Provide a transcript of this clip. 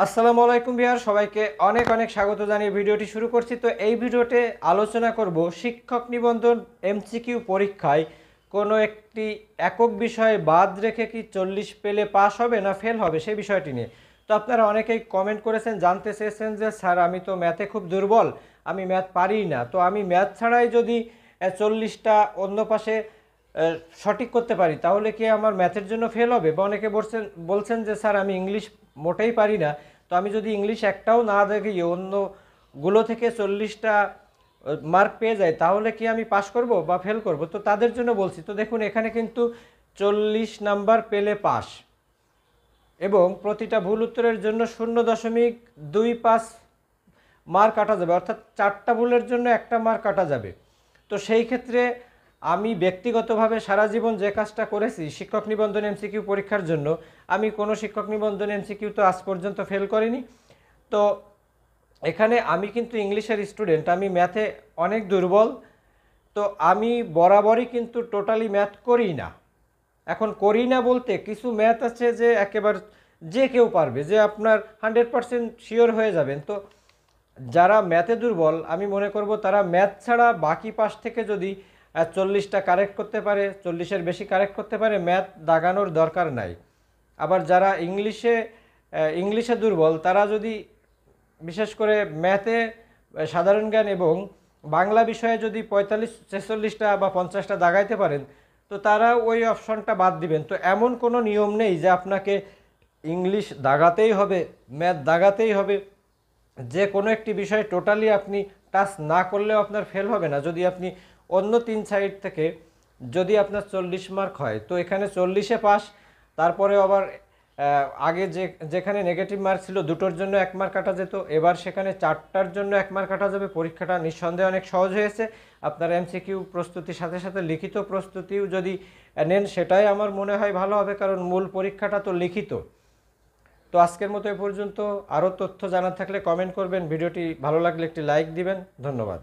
আসসালামু আলাইকুম ভিউয়ার, সবাইকে অনেক অনেক স্বাগত জানিয়ে ভিডিওটি শুরু করছি। তো এই ভিডিওতে আলোচনা করব শিক্ষক নিবন্ধন এমসিকিউ পরীক্ষায় কোনো একটি একক বিষয়ে বাদ রেখে কি 40 পেলে পাস হবে না ফেল হবে সেই বিষয়টি নিয়ে। তো আপনারা অনেকেই কমেন্ট করেছেন, জানতে চেয়েছেন যে স্যার আমি তো ম্যাথে খুব দুর্বল, আমি ম্যাথ পারি না, তো আমি ম্যাথ ছাড়াই যদি 40টা অন্য পাশে সঠিক করতে পারি তাহলে কি আমার ম্যাথের জন্য ফেল হবে? বা অনেকে বলছেন যে স্যার আমি ইংলিশ মোটেই পারি না, তো আমি যদি ইংলিশ একটাও না দেখিয়ে অন্যগুলো থেকে 40টা মার্ক পেয়ে যাই তাহলে কি আমি পাস করব বা ফেল করব? তো তাদের জন্য বলছি। তো দেখুন, এখানে কিন্তু 40 নাম্বার পেলে পাস এবং প্রতিটা ভুল উত্তরের জন্য 0.25 মার্ক কাটা যাবে, অর্থাৎ 4টা ভুলের জন্য একটা মার্ক কাটা যাবে। তো সেই ক্ষেত্রে আমি ব্যক্তিগতভাবে সারা জীবন যে কাজটা করেছি শিক্ষক নিবন্ধন এমসিকিউ পরীক্ষার জন্য, আমি কোনো শিক্ষক নিবন্ধন এমসিকিউ তো আজ পর্যন্ত ফেল করিনি। তো এখানে আমি কিন্তু ইংলিশের স্টুডেন্ট, আমি ম্যাথে অনেক দুর্বল। তো আমি বরাবরই কিন্তু টোটালি ম্যাথ করি না। এখন করি না বলতে কিছু ম্যাথ আছে যে একেবারে যে কেউ পারবে, যে আপনার 100% শিওর হয়ে যাবেন। তো যারা ম্যাথে দুর্বল আমি মনে করব তারা ম্যাথ ছাড়া বাকি পাশ থেকে যদি 40টা কারেক্ট করতে পারে, 40-এর বেশি কারেক্ট করতে পারে, ম্যাথ দাগানোর দরকার নাই। আবার যারা ইংলিশে দুর্বল তারা যদি বিশেষ করে ম্যাথে, সাধারণ জ্ঞান এবং বাংলা বিষয়ে যদি 45-46টা বা 50টা দাগাইতে পারেন তো তারা ওই অপশনটা বাদ দিবেন। তো এমন কোনো নিয়ম নেই যে আপনাকে ইংলিশ দাগাতেই হবে, ম্যাথ দাগাতেই হবে। যে কোনো একটি বিষয় টোটালি আপনি টাচ না করলেও আপনার ফেল হবে না। যদি আপনি অন্য 3 সাইড থেকে যদি আপনার 40 মার্ক হয় তো এখানে 40-এ পাস। তারপরে আবার আগে যেখানে নেগেটিভ মার্ক ছিল দুটোর জন্য 1 মার্ক কাটা যেত, এবার সেখানে 4টার জন্য 1 মার্ক কাটা যাবে। পরীক্ষাটা নিঃসন্দেহে অনেক সহজ হয়েছে। আপনার এমসিকিউ প্রস্তুতির সাথে সাথে লিখিত প্রস্তুতিও যদি নেন সেটাই আমার মনে হয় ভালো হবে, কারণ মূল পরীক্ষাটা তো লিখিত। তো আজকের মতো এ পর্যন্ত। আরও তথ্য জানার থাকলে কমেন্ট করবেন, ভিডিওটি ভালো লাগলে একটি লাইক দিবেন। ধন্যবাদ।